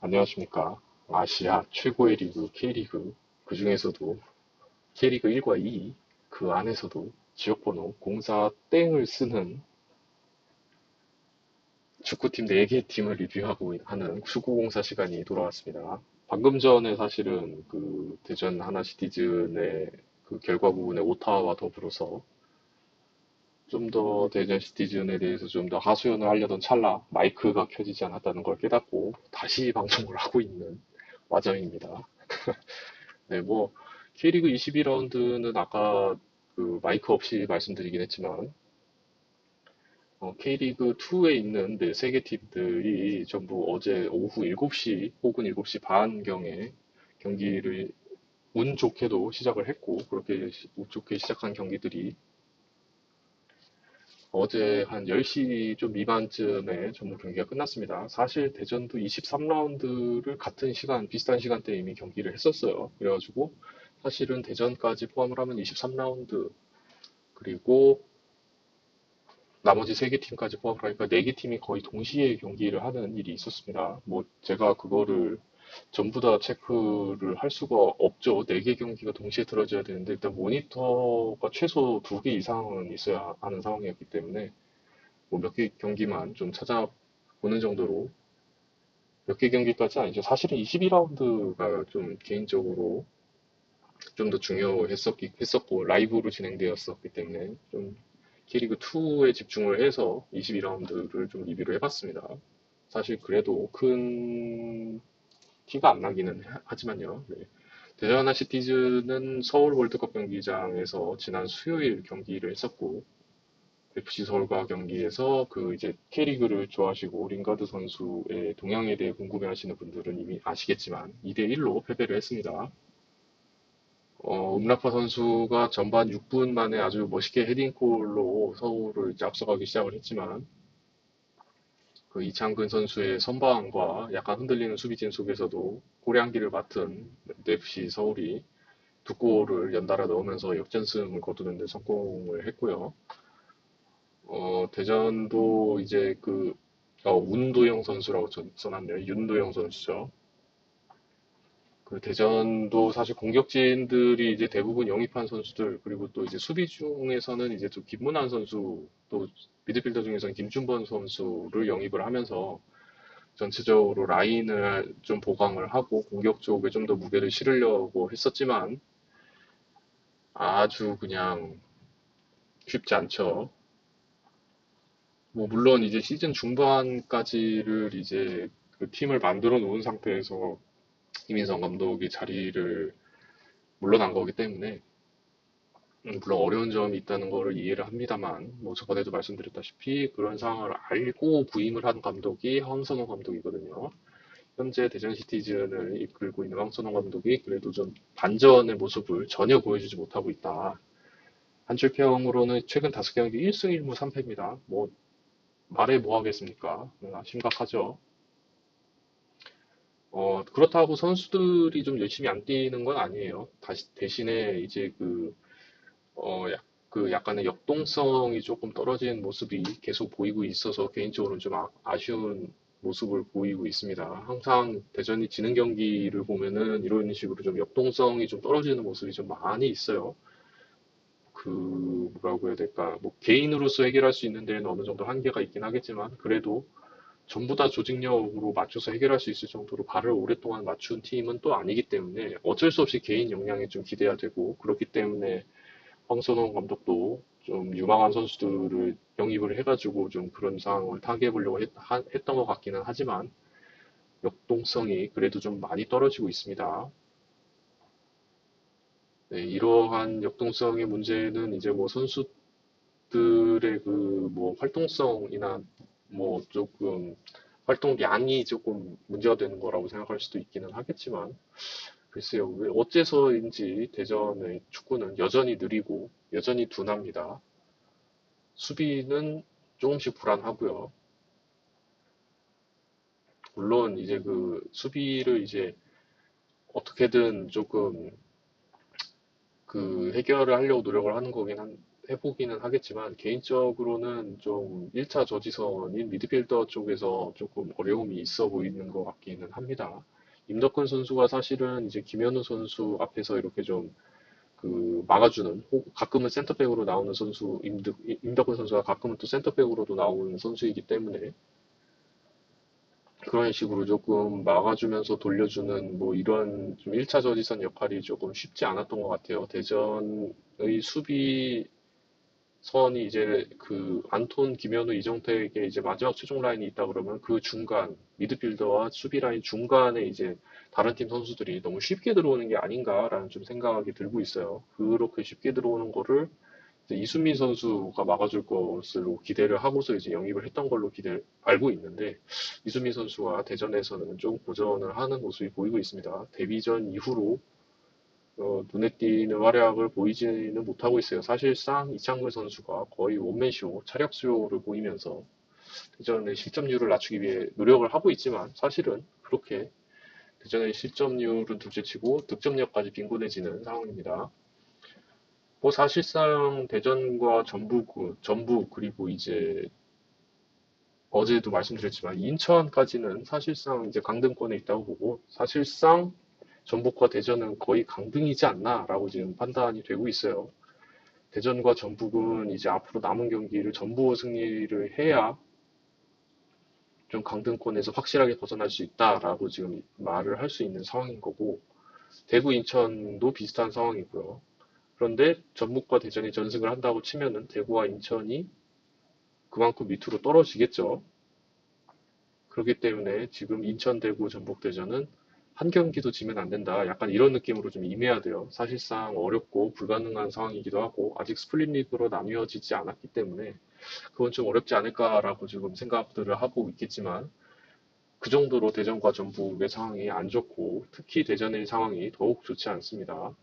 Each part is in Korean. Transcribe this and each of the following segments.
안녕하십니까. 아시아 최고의 리그 K리그, 그 중에서도 K리그 1과 2, 그 안에서도 지역번호 04 땡을 쓰는 축구팀 4개 팀을 리뷰하고 하는 축구공사 시간이 돌아왔습니다. 방금 전에 사실은 그 대전 하나 시티즌의 그 결과 부분에 오타와 더불어서 좀 더 대전 시티즌에 대해서 좀 더 하소연을 하려던 찰나 마이크가 켜지지 않았다는 걸 깨닫고 다시 방송을 하고 있는 와정입니다. 네, 뭐 K리그 22라운드는 아까 그 마이크 없이 말씀드리긴 했지만 K리그 2에 있는 네, 세 개 팀들이 전부 어제 오후 7시 혹은 7시 반경에 경기를 운 좋게도 시작을 했고 그렇게 운 좋게 시작한 경기들이 어제 한 10시 좀 미만쯤에 전부 경기가 끝났습니다. 사실 대전도 23라운드를 같은 시간, 비슷한 시간대에 이미 경기를 했었어요. 그래가지고 사실은 대전까지 포함을 하면 23라운드 그리고 나머지 세 개 팀까지 포함을 하니까 네 개 팀이 거의 동시에 경기를 하는 일이 있었습니다. 뭐 제가 그거를 전부 다 체크를 할 수가 없죠. 네 개 경기가 동시에 들어져야 되는데 일단 모니터가 최소 2개 이상은 있어야 하는 상황이었기 때문에 뭐 몇 개 경기만 좀 찾아보는 정도로 몇 개 경기까지 아니죠. 사실은 22라운드가 좀 개인적으로 좀 더 했었고 라이브로 진행되었었기 때문에 좀 K리그 2에 집중을 해서 22라운드를 좀 리뷰를 해봤습니다. 사실 그래도 큰 티가 안 나기는 하지만요. 네. 대전 하나 시티즈는 서울 월드컵 경기장에서 지난 수요일 경기를 했었고 FC 서울과 경기에서 그 이제 K리그를 좋아하시고 링가드 선수의 동향에 대해 궁금해하시는 분들은 이미 아시겠지만 2대1로 패배를 했습니다. 음라파 선수가 전반 6분 만에 아주 멋있게 헤딩골로 서울을 이제 앞서가기 시작을 했지만 그 이창근 선수의 선방과 약간 흔들리는 수비진 속에서도 골의 한기를 맡은 FC 서울이 두 골을 연달아 넣으면서 역전승을 거두는 데 성공을 했고요. 대전도 이제 운도영 선수라고 써놨네요. 윤도영 선수죠. 그 대전도 사실 공격진들이 이제 대부분 영입한 선수들, 그리고 또 이제 수비 중에서는 이제 또 김문환 선수, 또 미드필더 중에서는 김준범 선수를 영입을 하면서 전체적으로 라인을 좀 보강을 하고 공격 쪽에 좀 더 무게를 실으려고 했었지만 아주 그냥 쉽지 않죠. 뭐 물론 이제 시즌 중반까지를 이제 그 팀을 만들어 놓은 상태에서 이민성 감독이 자리를 물러난 거기 때문에 물론 어려운 점이 있다는 거를 이해를 합니다만 뭐 저번에도 말씀드렸다시피 그런 상황을 알고 부임을 한 감독이 황선홍 감독이거든요. 현재 대전 시티즌을 이끌고 있는 황선홍 감독이 그래도 좀 반전의 모습을 전혀 보여주지 못하고 있다. 한줄평으로는 최근 5경기 1승 1무 3패입니다. 뭐 말해 뭐 하겠습니까? 심각하죠. 그렇다고 선수들이 좀 열심히 안 뛰는 건 아니에요. 대신에 이제 약간의 역동성이 조금 떨어진 모습이 계속 보이고 있어서 개인적으로는 좀 아쉬운 모습을 보이고 있습니다. 항상 대전이 지는 경기를 보면은 이런 식으로 좀 역동성이 좀 떨어지는 모습이 좀 많이 있어요. 뭐라고 해야 될까? 뭐 개인으로서 해결할 수 있는 데는 어느 정도 한계가 있긴 하겠지만 그래도 전부 다 조직력으로 맞춰서 해결할 수 있을 정도로 발을 오랫동안 맞춘 팀은 또 아니기 때문에 어쩔 수 없이 개인 역량에 좀 기대야 되고 그렇기 때문에 황선홍 감독도 좀 유망한 선수들을 영입을 해가지고 좀 그런 상황을 타개해 보려고 했던 것 같기는 하지만 역동성이 그래도 좀 많이 떨어지고 있습니다. 네, 이러한 역동성의 문제는 이제 뭐 선수들의 뭐 활동성이나 뭐 조금 활동량이 조금 문제가 되는 거라고 생각할 수도 있기는 하겠지만 글쎄요, 왜 어째서인지 대전의 축구는 여전히 느리고 여전히 둔합니다. 수비는 조금씩 불안하고요. 물론 이제 그 수비를 이제 어떻게든 조금 그 해결을 하려고 노력을 하는 거긴 해보기는 하겠지만 개인적으로는 좀 1차 저지선인 미드필더 쪽에서 조금 어려움이 있어 보이는 것 같기는 합니다. 임덕근 선수가 사실은 이제 김현우 선수 앞에서 이렇게 좀 그 막아주는 가끔은 센터백으로 나오는 선수 임덕근 선수가 가끔은 또 센터백으로도 나오는 선수이기 때문에 그런 식으로 조금 막아주면서 돌려주는 뭐 이런 좀 1차 저지선 역할이 조금 쉽지 않았던 것 같아요. 대전의 수비 선이 이제 그 안톤, 김현우, 이정택의 이제 마지막 최종 라인이 있다 그러면 그 중간 미드필더와 수비 라인 중간에 이제 다른 팀 선수들이 너무 쉽게 들어오는 게 아닌가라는 좀 생각이 들고 있어요. 그렇게 쉽게 들어오는 거를 이제 이수민 선수가 막아줄 것으로 기대를 하고서 이제 영입을 했던 걸로 알고 있는데 이수민 선수가 대전에서는 좀 고전을 하는 모습이 보이고 있습니다. 데뷔전 이후로 눈에 띄는 활약을 보이지는 못하고 있어요. 사실상 이창근 선수가 거의 원맨쇼, 차력 수요를 보이면서 대전의 실점률을 낮추기 위해 노력을 하고 있지만 사실은 그렇게 대전의 실점률은 둘째치고 득점력까지 빈곤해지는 상황입니다. 뭐 사실상 대전과 전북 그리고 이제 어제도 말씀드렸지만 인천까지는 사실상 이제 강등권에 있다고 보고 사실상 전북과 대전은 거의 강등이지 않나라고 지금 판단이 되고 있어요. 대전과 전북은 이제 앞으로 남은 경기를 전부 승리를 해야 좀 강등권에서 확실하게 벗어날 수 있다라고 지금 말을 할 수 있는 상황인 거고, 대구 인천도 비슷한 상황이고요. 그런데 전북과 대전이 전승을 한다고 치면은 대구와 인천이 그만큼 밑으로 떨어지겠죠. 그렇기 때문에 지금 인천, 대구, 전북, 대전은 한 경기도 지면 안 된다. 약간 이런 느낌으로 좀 임해야 돼요. 사실상 어렵고 불가능한 상황이기도 하고 아직 스플릿 리그로 나뉘어지지 않았기 때문에 그건 좀 어렵지 않을까라고 지금 생각들을 하고 있겠지만 그 정도로 대전과 전북의 상황이 안 좋고 특히 대전의 상황이 더욱 좋지 않습니다.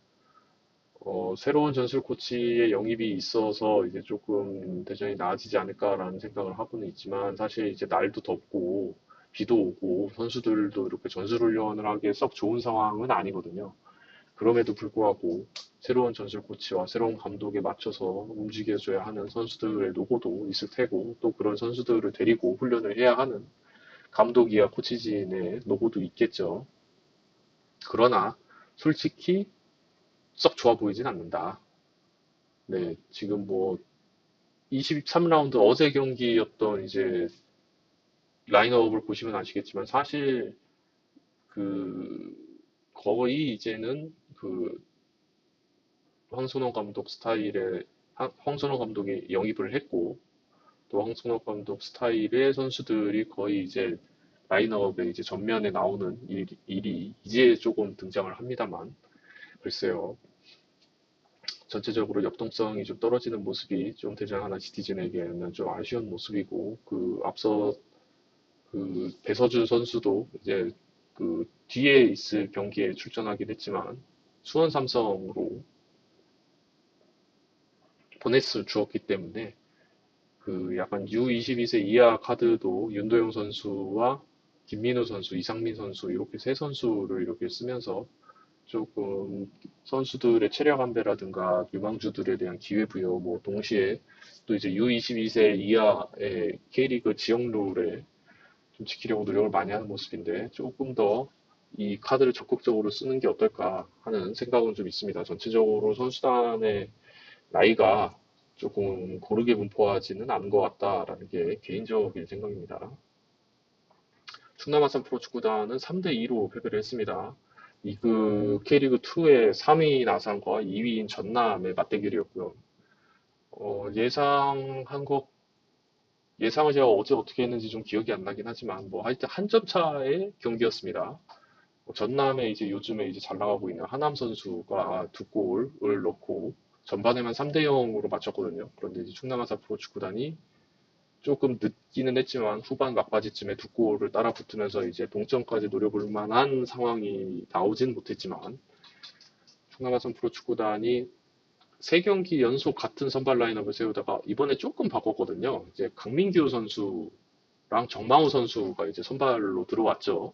새로운 전술 코치의 영입이 있어서 이제 조금 대전이 나아지지 않을까라는 생각을 하고는 있지만 사실 이제 날도 덥고 비도 오고 선수들도 이렇게 전술훈련을 하기에 썩 좋은 상황은 아니거든요. 그럼에도 불구하고 새로운 전술 코치와 새로운 감독에 맞춰서 움직여줘야 하는 선수들의 노고도 있을 테고 또 그런 선수들을 데리고 훈련을 해야 하는 감독이야 코치진의 노고도 있겠죠. 그러나 솔직히 썩 좋아 보이진 않는다. 네, 지금 뭐 23라운드 어제 경기였던 이제 라인업을 보시면 아시겠지만 사실 그 거의 이제는 그 황선홍 감독 스타일의 황선홍 감독이 영입을 했고 또 황선홍 감독 스타일의 선수들이 거의 이제 라인업에 이제 전면에 나오는 일이 이제 조금 등장을 합니다만 글쎄요. 전체적으로 역동성이 좀 떨어지는 모습이 좀 대전 하나 시티즌에게는 좀 아쉬운 모습이고 그 앞서 그 배서준 선수도 이제 그 뒤에 있을 경기에 출전하긴 했지만 수원 삼성으로 보너스 주었기 때문에 그 약간 U22세 이하 카드도 윤도영 선수와 김민우 선수, 이상민 선수 이렇게 세 선수를 이렇게 쓰면서 조금 선수들의 체력 안배라든가 유망주들에 대한 기회부여, 뭐 동시에 또 이제 U22세 이하의 K리그 지역 룰에 좀 지키려고 노력을 많이 하는 모습인데 조금 더 이 카드를 적극적으로 쓰는 게 어떨까 하는 생각은 좀 있습니다. 전체적으로 선수단의 나이가 조금 고르게 분포하지는 않은 것 같다라는 게 개인적인 생각입니다. 충남 아산 프로축구단은 3대2로 패배를 했습니다. 리그 K리그2의 3위인 아산과 2위인 전남의 맞대결이었고요. 예상한 것, 예상을 제가 어제 어떻게 했는지 좀 기억이 안 나긴 하지만, 뭐, 하여튼 한 점 차의 경기였습니다. 전남에 이제 요즘에 이제 잘 나가고 있는 하남 선수가 두 골을 넣고, 전반에만 3대 0으로 맞췄거든요. 그런데 이제 충남 아산 프로축구단이 조금 늦기는 했지만 후반 막바지쯤에 두 골을 따라 붙으면서 이제 동점까지 노려볼 만한 상황이 나오진 못했지만 충남아산 프로축구단이 세 경기 연속 같은 선발 라인업을 세우다가 이번에 조금 바꿨거든요. 이제 강민규 선수랑 정망우 선수가 이제 선발로 들어왔죠.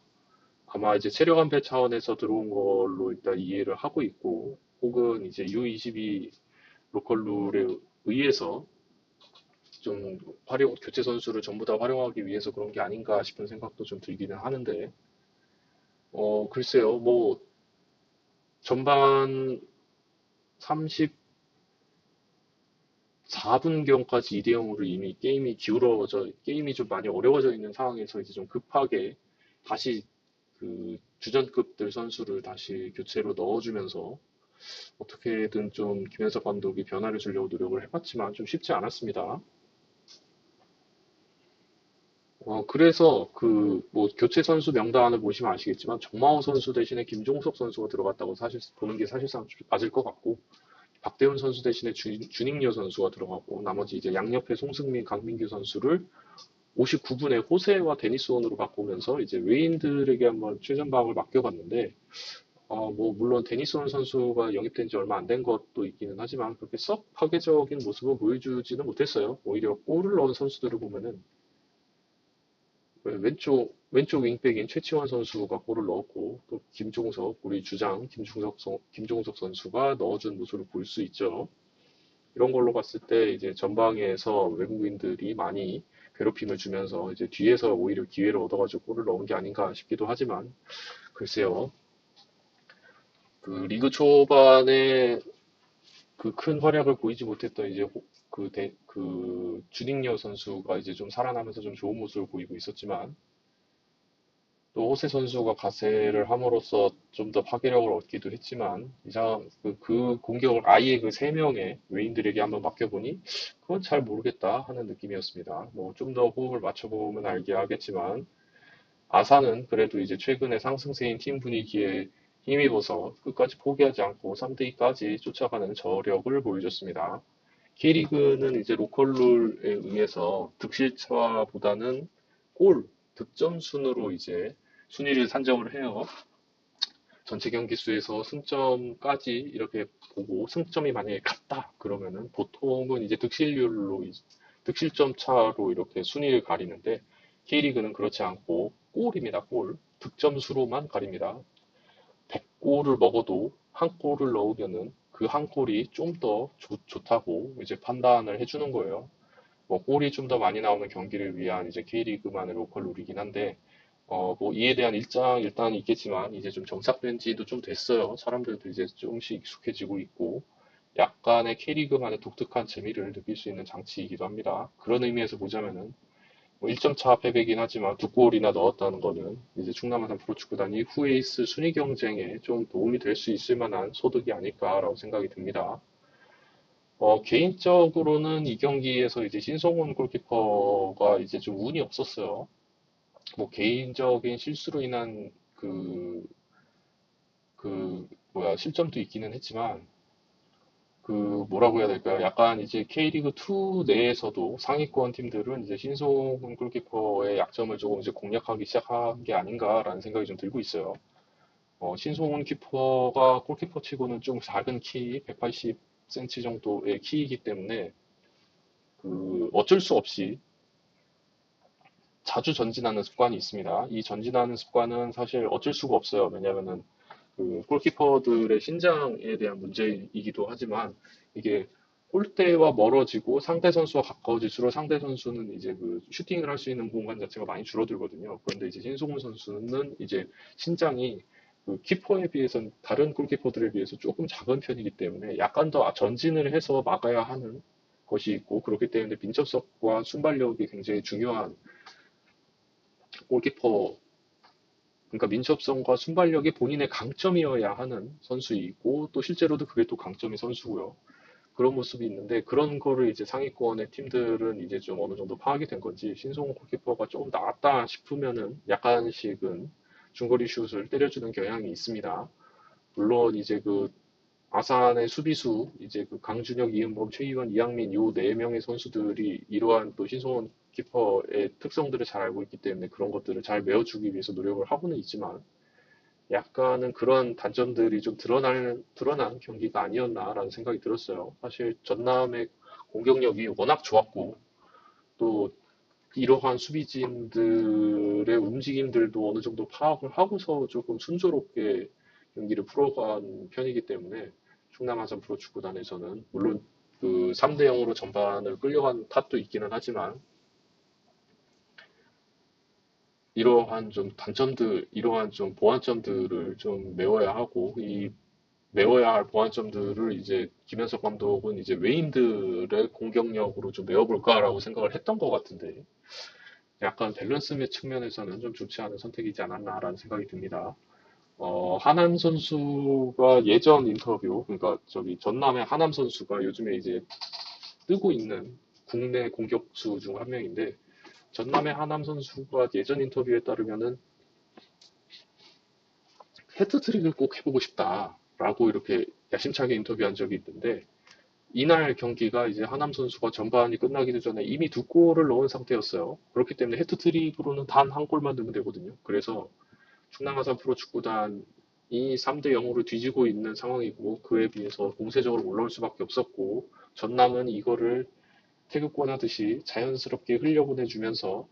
아마 이제 체력 안배 차원에서 들어온 걸로 일단 이해를 하고 있고 혹은 이제 U22 로컬 룰에 의해서 좀 교체 선수를 전부 다 활용하기 위해서 그런 게 아닌가 싶은 생각도 좀 들기는 하는데, 글쎄요, 뭐, 전반 34분경까지 2대 0으로 이미 게임이 좀 많이 어려워져 있는 상황에서 이제 좀 급하게 다시 그 주전급들 선수를 다시 교체로 넣어주면서 어떻게든 좀 김현석 감독이 변화를 주려고 노력을 해봤지만 좀 쉽지 않았습니다. 그래서 뭐 교체 선수 명단을 보시면 아시겠지만 정마호 선수 대신에 김종석 선수가 들어갔다고 사실 보는 게 사실상 맞을 것 같고, 박대훈 선수 대신에 주닝려 선수가 들어가고, 나머지 이제 양옆에 송승민, 강민규 선수를 59분에 호세와 데니스원으로 바꾸면서 이제 외인들에게 한번 최전방을 맡겨봤는데, 뭐 물론 데니스원 선수가 영입된 지 얼마 안 된 것도 있기는 하지만 그렇게 썩 파괴적인 모습을 보여주지는 못했어요. 오히려 골을 넣은 선수들을 보면은 왼쪽 윙백인 최치원 선수가 골을 넣었고, 또 우리 주장 김종석 선수가 넣어준 모습을 볼 수 있죠. 이런 걸로 봤을 때 이제 전방에서 외국인들이 많이 괴롭힘을 주면서 이제 뒤에서 오히려 기회를 얻어가지고 골을 넣은 게 아닌가 싶기도 하지만, 글쎄요. 그 리그 초반에 그 큰 활약을 보이지 못했던 이제 주닝여 선수가 이제 좀 살아나면서 좀 좋은 모습을 보이고 있었지만, 또 호세 선수가 가세를 함으로써 좀 더 파괴력을 얻기도 했지만, 이상 그 공격을 아예 그 세 명의 외인들에게 한번 맡겨보니 그건 잘 모르겠다 하는 느낌이었습니다. 뭐 좀 더 호흡을 맞춰보면 알게 하겠지만, 아사는 그래도 이제 최근에 상승세인 팀 분위기에 힘입어서 끝까지 포기하지 않고 3대2까지 쫓아가는 저력을 보여줬습니다. K리그는 이제 로컬룰에 의해서 득실차보다는 득점 순으로 이제 순위를 산정을 해요. 전체 경기 수에서 승점까지 이렇게 보고, 승점이 만약에 같다 그러면은 보통은 이제 득실점 차로 이렇게 순위를 가리는데, K리그는 그렇지 않고 골입니다. 득점 수로만 가립니다. 100골을 먹어도 한 골을 넣으면은 그 한 골이 좀 더 좋다고 이제 판단을 해주는 거예요. 뭐 골이 좀 더 많이 나오는 경기를 위한 이제 K리그만의 로컬 룰이긴 한데, 뭐 이에 대한 일단이 있겠지만 이제 좀 정착된 지도 좀 됐어요. 사람들도 이제 조금씩 익숙해지고 있고, 약간의 K리그만의 독특한 재미를 느낄 수 있는 장치이기도 합니다. 그런 의미에서 보자면은 뭐 1점 차 패배긴 하지만 두 골이나 넣었다는 거는 이제 충남 아산 프로축구단이 후에 있을 순위 경쟁에 좀 도움이 될 수 있을 만한 소득이 아닐까라고 생각이 듭니다. 개인적으로는 이 경기에서 이제 신성훈 골키퍼가 이제 좀 운이 없었어요. 뭐 개인적인 실수로 인한 실점도 있기는 했지만, 뭐라고 해야 될까요? 약간 이제 K리그2 내에서도 상위권 팀들은 이제 신성훈 골키퍼의 약점을 조금 이제 공략하기 시작한 게 아닌가라는 생각이 좀 들고 있어요. 신성훈 키퍼가 골키퍼 치고는 좀 작은 키, 180cm 정도의 키이기 때문에 어쩔 수 없이 자주 전진하는 습관이 있습니다. 이 전진하는 습관은 사실 어쩔 수가 없어요. 왜냐면은 골키퍼들의 신장에 대한 문제이기도 하지만, 이게 골대와 멀어지고 상대 선수와 가까워질수록 상대 선수는 이제 슈팅을 할 수 있는 공간 자체가 많이 줄어들거든요. 그런데 이제 신성훈 선수는 이제 신장이 키퍼에 비해서는 다른 골키퍼들에 비해서 조금 작은 편이기 때문에 약간 더 전진을 해서 막아야 하는 것이 있고, 그렇기 때문에 민첩성과 순발력이 굉장히 중요한 골키퍼, 그러니까 민첩성과 순발력이 본인의 강점이어야 하는 선수이고, 또 실제로도 그게 또 강점의 선수고요. 그런 모습이 있는데, 그런 거를 이제 상위권의 팀들은 이제 좀 어느 정도 파악이 된 건지 신성훈 골키퍼가 조금 나았다 싶으면은 약간씩은 중거리 슛을 때려주는 경향이 있습니다. 물론 이제 아산의 수비수, 이제 강준혁, 이은범, 최희원, 이양민 요 네 명의 선수들이 이러한 또 신성원 키퍼의 특성들을 잘 알고 있기 때문에 그런 것들을 잘 메워주기 위해서 노력을 하고는 있지만, 약간은 그런 단점들이 좀 드러난 경기가 아니었나라는 생각이 들었어요. 사실 전남의 공격력이 워낙 좋았고, 또 이러한 수비진들의 움직임들도 어느 정도 파악을 하고서 조금 순조롭게 경기를 풀어간 편이기 때문에, 충남 아산 프로축구단에서는 물론 그 3대 0으로 전반을 끌려간 탓도 있기는 하지만 이러한 좀 보완점들을 좀 메워야 하고, 이 메워야 할 보완점들을 이제 김현석 감독은 이제 외인들의 공격력으로 좀 메워볼까라고 생각을 했던 것 같은데, 약간 밸런스의 측면에서는 좀 좋지 않은 선택이지 않았나라는 생각이 듭니다. 하남 선수가 예전 인터뷰, 그러니까 저기 전남의 하남 선수가 요즘에 이제 뜨고 있는 국내 공격수 중 한 명인데, 전남의 하남 선수가 예전 인터뷰에 따르면은 헤트트릭을 꼭 해보고 싶다라고 이렇게 야심차게 인터뷰한 적이 있는데, 이날 경기가 이제 하남 선수가 전반이 끝나기도 전에 이미 두 골을 넣은 상태였어요. 그렇기 때문에 헤트트릭으로는 단 한 골만 넣으면 되거든요. 그래서 충남 아산 프로축구단이 3대 0으로 뒤지고 있는 상황이고, 그에 비해서 공세적으로 올라올 수밖에 없었고, 전남은 이거를 태극권 하듯이 자연스럽게 흘려보내주면서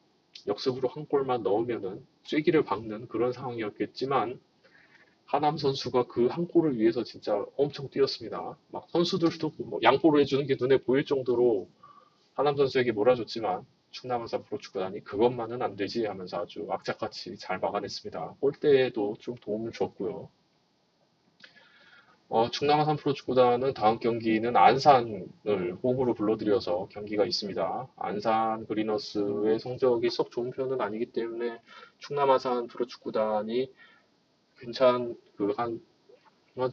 역습으로 한 골만 넣으면은 쐐기를 박는 그런 상황이었겠지만, 하남 선수가 그 한 골을 위해서 진짜 엄청 뛰었습니다. 막 선수들도 뭐 양보를 해주는 게 눈에 보일 정도로 하남 선수에게 몰아줬지만, 충남 아산 프로축구단이 그것만은 안 되지 하면서 아주 악착같이 잘 막아냈습니다. 골대에도 좀 도움을 줬고요. 충남 아산 프로축구단은 다음 경기는 안산을 홈으로 불러들여서 경기가 있습니다. 안산 그리너스의 성적이 썩 좋은 편은 아니기 때문에 충남 아산 프로축구단이 한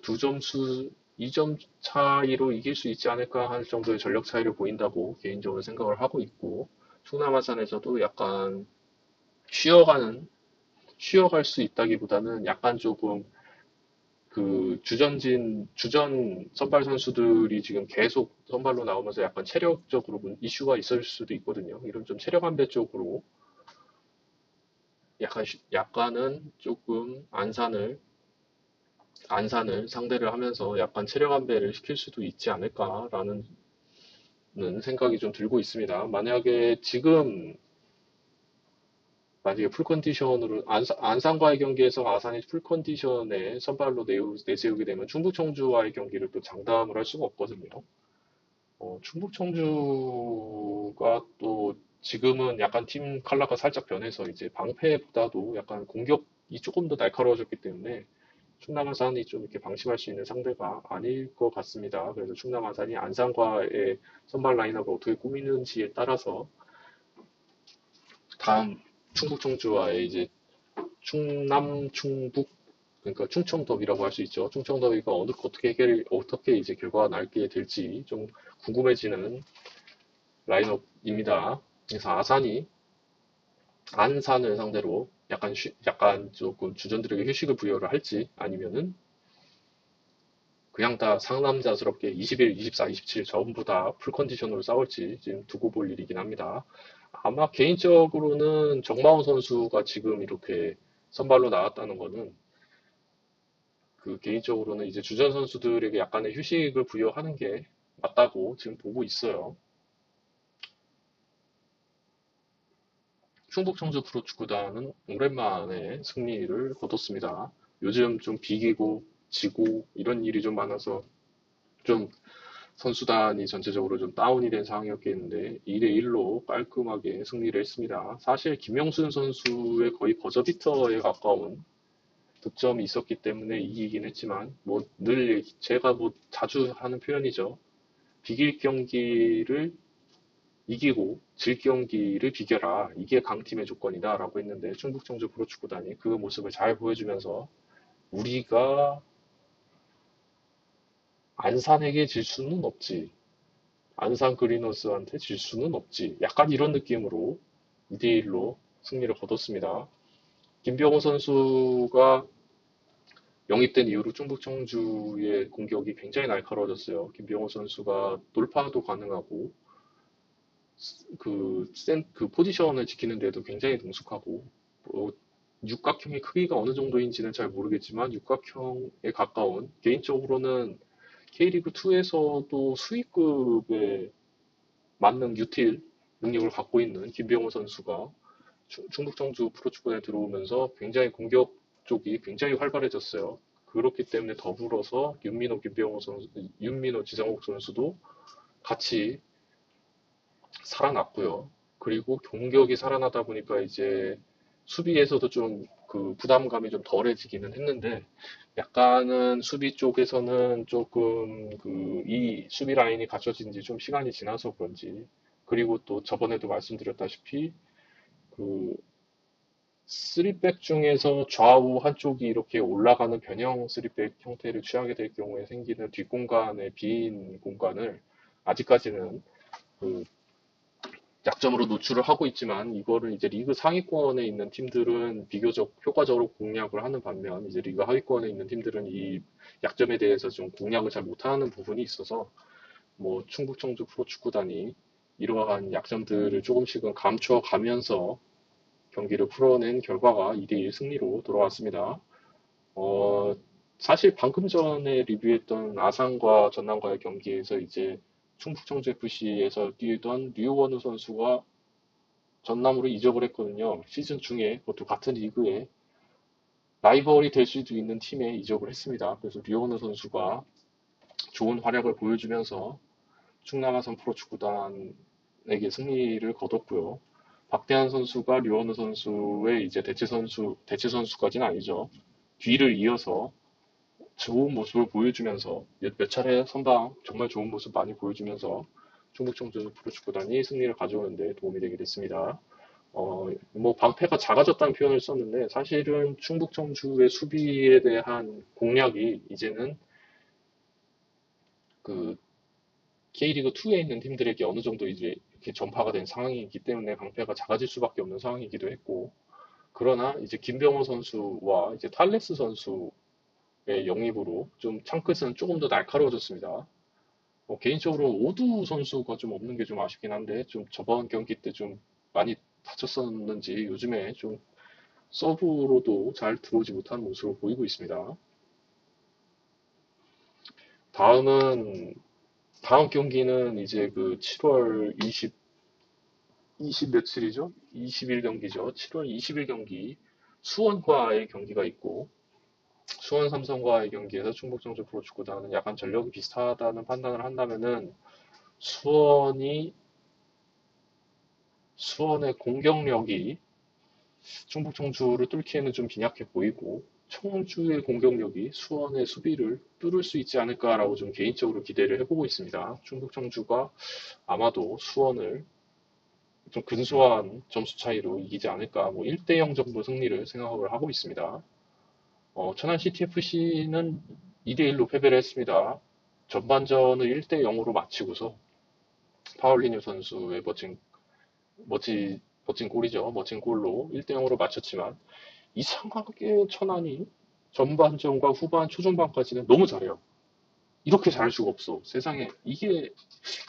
두 점수, 2점 차이로 이길 수 있지 않을까 할 정도의 전력 차이를 보인다고 개인적으로 생각을 하고 있고, 충남 아산에서도 약간 쉬어갈 수 있다기보다는 약간 조금 그 주전 선발 선수들이 지금 계속 선발로 나오면서 약간 체력적으로 이슈가 있을 수도 있거든요. 이런 좀 체력 안배 쪽으로 약간은 조금 안산을 상대를 하면서 약간 체력 안배를 시킬 수도 있지 않을까라는 생각이 좀 들고 있습니다. 만약에 풀컨디션으로 안산과의 경기에서 아산이 풀컨디션에 선발로 내세우게 되면 충북 청주와의 경기를 또 장담을 할 수가 없거든요. 충북 청주가 또 지금은 약간 팀 컬러가 살짝 변해서 이제 방패보다도 약간 공격이 조금 더 날카로워졌기 때문에 충남 아산이 좀 이렇게 방심할 수 있는 상대가 아닐 것 같습니다. 그래서 충남 아산이 안산과의 선발 라인업을 어떻게 꾸미는지에 따라서 다음 충북 청주와의 이제 충남 충북, 그러니까 충청 더비라고 할 수 있죠. 충청 더비가 어떻게 이제 결과가 날게 될지 좀 궁금해지는 라인업입니다. 그래서 아산이 안산을 상대로 약간 조금 주전들에게 휴식을 부여를 할지, 아니면은 그냥 다 상남자스럽게 21, 24, 27 전부 다 풀컨디션으로 싸울지 지금 두고 볼 일이긴 합니다. 아마 개인적으로는 정마훈 선수가 지금 이렇게 선발로 나왔다는 거는, 그 개인적으로는 이제 주전 선수들에게 약간의 휴식을 부여하는 게 맞다고 지금 보고 있어요. 충북 청주 프로축구단은 오랜만에 승리를 거뒀습니다. 요즘 좀 비기고 지고 이런 일이 좀 많아서 좀 선수단이 전체적으로 좀 다운이 된 상황이었겠는데, 2대1로 깔끔하게 승리를 했습니다. 사실 김영순 선수의 거의 버저비터에 가까운 득점이 있었기 때문에 이기긴 했지만, 제가 자주 하는 표현이죠. 비길 경기를 이기고 질 경기를 비겨라. 이게 강팀의 조건이다라고 했는데, 충북 청주 프로축구단이 그 모습을 잘 보여주면서 우리가 안산에게 질 수는 없지, 안산 그리너스한테 질 수는 없지, 약간 이런 느낌으로 2대1로 승리를 거뒀습니다. 김병호 선수가 영입된 이후로 충북 청주의 공격이 굉장히 날카로워졌어요. 김병호 선수가 돌파도 가능하고 그 포지션을 지키는 데도 굉장히 능숙하고, 뭐, 육각형의 크기가 어느 정도인지는 잘 모르겠지만 육각형에 가까운, 개인적으로는 K리그2에서도 수위급의 만능 유틸 능력을 갖고 있는 김병호 선수가 충북 청주 프로축구단에 들어오면서 굉장히 공격 쪽이 굉장히 활발해졌어요. 그렇기 때문에 더불어서 윤민호, 지상욱 선수도 같이 살아났고요. 그리고 공격이 살아나다 보니까 이제 수비에서도 좀 그 부담감이 좀 덜해지기는 했는데 약간은 수비 쪽에서는 조금 그 이 수비 라인이 갖춰진 지 좀 시간이 지나서 그런지 그리고 또 저번에도 말씀드렸다시피 그 3백 중에서 좌우 한쪽이 이렇게 올라가는 변형 3백 형태를 취하게 될 경우에 생기는 뒷공간의 빈 공간을 아직까지는 그 약점으로 노출을 하고 있지만 이거를 이제 리그 상위권에 있는 팀들은 비교적 효과적으로 공략을 하는 반면 이제 리그 하위권에 있는 팀들은 이 약점에 대해서 좀 공략을 잘 못하는 부분이 있어서 뭐 충북 청주 프로축구단이 이러한 약점들을 조금씩은 감춰 가면서 경기를 풀어낸 결과가 2대1 승리로 돌아왔습니다. 어, 사실 방금 전에 리뷰했던 아산과 전남과의 경기에서 이제 충북 청주 FC에서 뛰던 류원우 선수가 전남으로 이적을 했거든요. 시즌 중에 그것도 같은 리그에 라이벌이 될 수도 있는 팀에 이적을 했습니다. 그래서 류원우 선수가 좋은 활약을 보여주면서 충남 아산 프로축구단에게 승리를 거뒀고요. 박대한 선수가 류원우 선수의 이제 대체 선수까지는 아니죠. 뒤를 이어서 좋은 모습을 보여주면서 몇 차례 선방 정말 좋은 모습 많이 보여주면서 충북 청주 프로축구단이 승리를 가져오는데 도움이 되게 됐습니다. 뭐 방패가 작아졌다는 표현을 썼는데 사실은 충북 청주의 수비에 대한 공략이 이제는 그 K리그 2에 있는 팀들에게 어느 정도 이제 이렇게 전파가 된 상황이기 때문에 방패가 작아질 수밖에 없는 상황이기도 했고 그러나 이제 김병호 선수와 이제 탈레스 선수의 영입으로 좀 창끝은 조금 더 날카로워졌습니다. 개인적으로 오두 선수가 좀 없는 게 좀 아쉽긴 한데 좀 저번 경기 때 좀 많이 다쳤었는지 요즘에 좀 서브로도 잘 들어오지 못하는 모습을 보이고 있습니다. 다음은 다음 경기는 이제 그 7월 20 며칠이죠? 20일 경기죠. 7월 20일 경기 수원과의 경기가 있고 수원 삼성과의 경기에서 충북 청주 프로축구단은 약간 전력이 비슷하다는 판단을 한다면은 수원이 수원의 공격력이 충북 청주를 뚫기에는 좀 빈약해 보이고 청주의 공격력이 수원의 수비를 뚫을 수 있지 않을까라고 좀 개인적으로 기대를 해보고 있습니다. 충북 청주가 아마도 수원을 좀 근소한 점수 차이로 이기지 않을까, 뭐 1대0 정도 승리를 생각을 하고 있습니다. 천안 CTFC는 2대1로 패배를 했습니다. 전반전을 1대0으로 마치고서 파울리뉴 선수의 멋진 골이죠. 멋진 골로 1대0으로 마쳤지만 이상하게 천안이 전반전과 후반 초중반까지는 너무 잘해요. 이렇게 잘할 수가 없어. 세상에 이게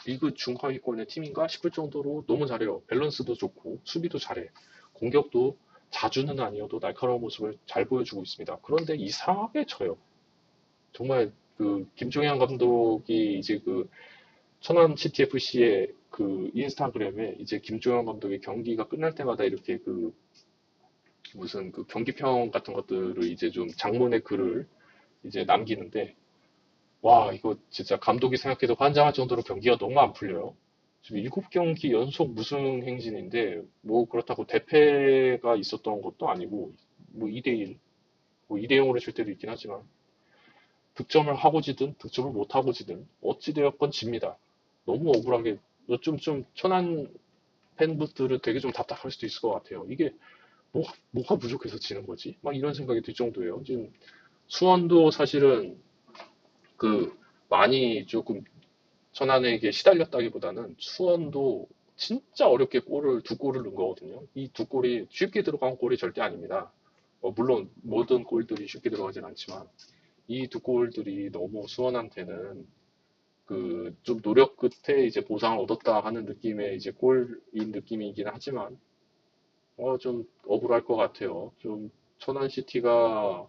리그 중하위권의 팀인가 싶을 정도로 너무 잘해요. 밸런스도 좋고 수비도 잘해. 공격도 자주는 아니어도 날카로운 모습을 잘 보여주고 있습니다. 그런데 이상하게 져요. 정말 그 김종현 감독이 이제 그 천안 CTFC의 그 인스타그램에 이제 김종현 감독의 경기가 끝날 때마다 이렇게 그 무슨 그 경기평 같은 것들을 이제 좀 장문의 글을 이제 남기는데 와 이거 진짜 감독이 생각해도 환장할 정도로 경기가 너무 안 풀려요. 지금 7경기 연속 무승 행진인데 뭐 그렇다고 대패가 있었던 것도 아니고 뭐 2대1 뭐 2대0으로 질 때도 있긴 하지만 득점을 하고 지든 득점을 못 하고 지든 어찌되었건 집니다. 너무 억울하게 좀 천안 팬분들은 되게 좀 답답할 수도 있을 것 같아요. 이게 뭐가 부족해서 지는 거지? 막 이런 생각이 들 정도예요. 지금 수원도 사실은 그 많이 조금 천안에게 시달렸다기보다는 수원도 진짜 어렵게 두 골을 넣은 거거든요. 이 두 골이 쉽게 들어간 골이 절대 아닙니다. 물론 모든 골들이 쉽게 들어가진 않지만 이 두 골들이 너무 수원한테는 그 좀 노력 끝에 이제 보상을 얻었다 하는 느낌의 이제 골인 느낌이긴 하지만 좀 억울할 것 같아요. 좀 천안 시티가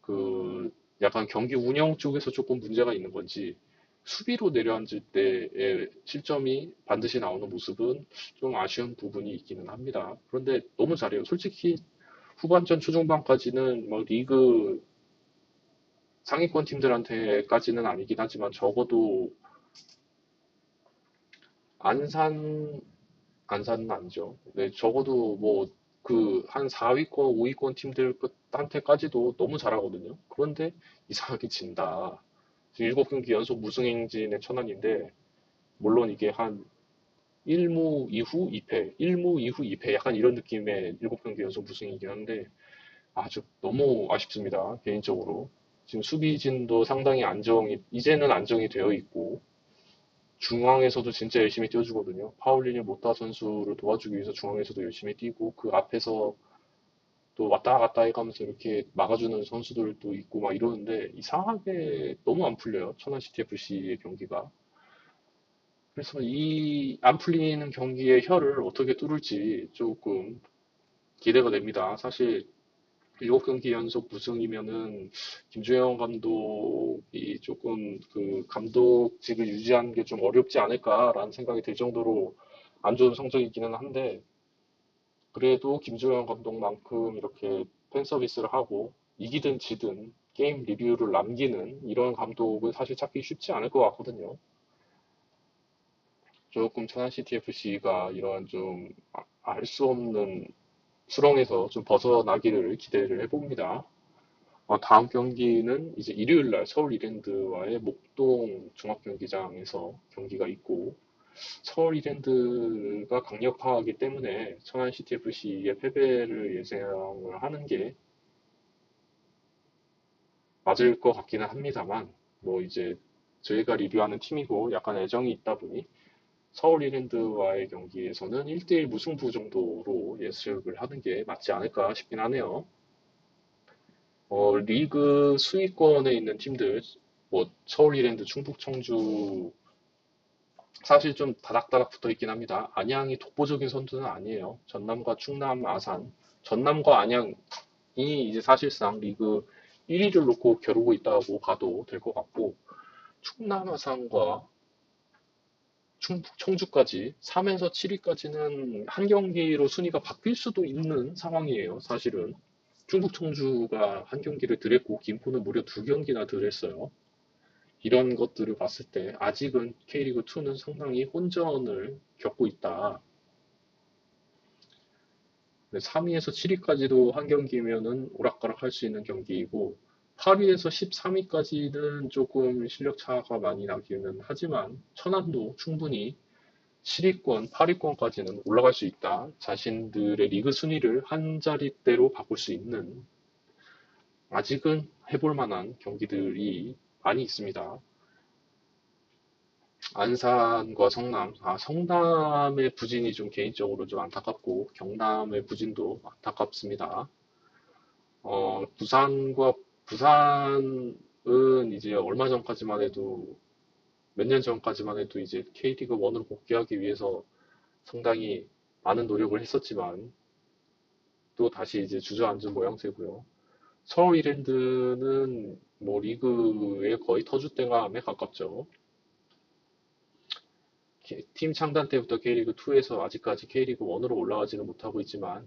그 약간 경기 운영 쪽에서 조금 문제가 있는 건지 수비로 내려앉을 때의 실점이 반드시 나오는 모습은 좀 아쉬운 부분이 있기는 합니다. 그런데 너무 잘해요. 솔직히 후반전 초중반까지는 뭐 리그 상위권 팀들한테까지는 아니긴 하지만 적어도 안산, 안산은 아니죠. 네, 적어도 뭐, 한 4위권, 5위권 팀들한테까지도 너무 잘하거든요. 그런데 이상하게 진다. 지금 7경기 연속 무승 행진의 천안인데, 물론 이게 한 1무 이후 2패, 1무 이후 2패, 약간 이런 느낌의 7경기 연속 무승이긴 한데, 아주 너무 아쉽습니다. 개인적으로. 지금 수비진도 상당히 이제는 안정이 되어 있고, 중앙에서도 진짜 열심히 뛰어주거든요. 파울리뉴 모타 선수를 도와주기 위해서 중앙에서도 열심히 뛰고, 그 앞에서 또 왔다 갔다 해가면서 이렇게 막아주는 선수들도 있고 막 이러는데, 이상하게 너무 안 풀려요. 천안 시티 FC의 경기가. 그래서 이 안 풀리는 경기의 혀를 어떻게 뚫을지 조금 기대가 됩니다. 사실 7경기 연속 무승이면은 김주영 감독이 조금 감독직을 유지하는 게 좀 어렵지 않을까라는 생각이 들 정도로 안 좋은 성적이기는 한데, 그래도 김주영 감독만큼 이렇게 팬 서비스를 하고 이기든 지든 게임 리뷰를 남기는 이런 감독은 사실 찾기 쉽지 않을 것 같거든요. 조금 천안 시티 FC가 이런 좀 알 수 없는 수렁에서 좀 벗어나기를 기대를 해봅니다. 다음 경기는 이제 일요일 날 서울 이랜드와의 목동 종합경기장에서 경기가 있고, 서울 이랜드가 강력하기 때문에 천안 CTFC의 패배를 예상을 하는 게 맞을 것 같기는 합니다만, 뭐 이제 저희가 리뷰하는 팀이고 약간 애정이 있다 보니 서울 이랜드와의 경기에서는 1대1 무승부 정도로 예측을 하는 게 맞지 않을까 싶긴 하네요. 리그 수위권에 있는 팀들, 뭐, 서울 이랜드, 충북, 청주, 사실 좀 다닥다닥 붙어 있긴 합니다. 안양이 독보적인 선두는 아니에요. 전남과 충남, 아산. 전남과 안양이 이제 사실상 리그 1위를 놓고 겨루고 있다고 봐도 될 것 같고, 충남, 아산과 충북, 청주까지 3에서 7위까지는 한 경기로 순위가 바뀔 수도 있는 상황이에요, 사실은. 충북 청주가 한 경기를 덜했고 김포는 무려 두 경기나 덜했어요. 이런 것들을 봤을 때 아직은 K리그2는 상당히 혼전을 겪고 있다. 3위에서 7위까지도 한 경기면은 오락가락 할 수 있는 경기이고 8위에서 13위까지는 조금 실력 차가 많이 나기는 하지만 천안도 충분히 7위권, 8위권까지는 올라갈 수 있다. 자신들의 리그 순위를 한 자릿대로 바꿀 수 있는 아직은 해볼 만한 경기들이 많이 있습니다. 안산과 성남, 성남의 부진이 좀 개인적으로 좀 안타깝고 경남의 부진도 안타깝습니다. 부산은 이제 얼마 전까지만 해도 몇 년 전까지만 해도 이제 K리그 1으로 복귀하기 위해서 상당히 많은 노력을 했었지만 또 다시 이제 주저앉은 모양새고요. 서울 이랜드는 뭐 리그의 거의 터줏대감에 가깝죠. 팀 창단 때부터 K리그2에서 아직까지 K리그1으로 올라가지는 못하고 있지만,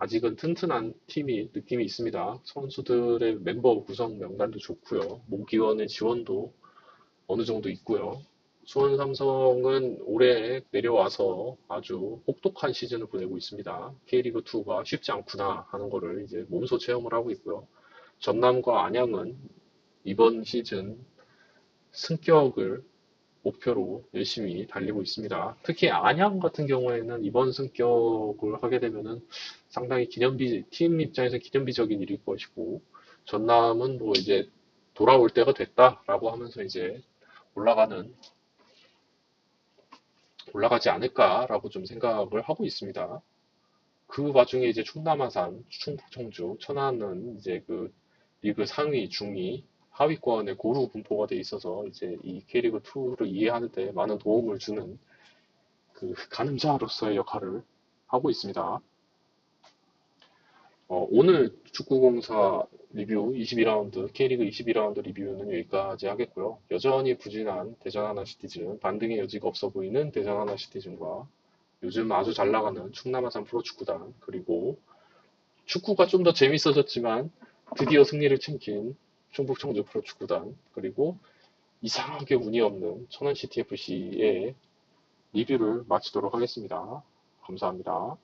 아직은 튼튼한 팀이 느낌이 있습니다. 선수들의 멤버 구성 명단도 좋고요. 모기원의 지원도 어느 정도 있고요. 수원 삼성은 올해 내려와서 아주 혹독한 시즌을 보내고 있습니다. K리그2가 쉽지 않구나 하는 거를 이제 몸소 체험을 하고 있고요. 전남과 안양은 이번 시즌 승격을 목표로 열심히 달리고 있습니다. 특히 안양 같은 경우에는 이번 승격을 하게 되면은 상당히 팀 입장에서 기념비적인 일일 것이고, 전남은 뭐 이제 돌아올 때가 됐다라고 하면서 이제 올라가는, 올라가지 않을까라고 좀 생각을 하고 있습니다. 그 와중에 이제 충남, 아산, 충북, 청주, 천안은 이제 리그 상위, 중위, 하위권의 고루 분포가 돼 있어서 이제 이 K리그2를 이해하는 데 많은 도움을 주는 가늠자로서의 역할을 하고 있습니다. 오늘 축구공사 리뷰 22라운드, K리그 22라운드 리뷰는 여기까지 하겠고요. 여전히 부진한 대전 하나시티즌, 반등의 여지가 없어 보이는 대전 하나시티즌과 요즘 아주 잘 나가는 충남 아산 프로축구단, 그리고 축구가 좀 더 재밌어졌지만 드디어 승리를 챙긴 충북 청주 프로축구단, 그리고 이상하게 운이 없는 천안 CTFC의 리뷰를 마치도록 하겠습니다. 감사합니다.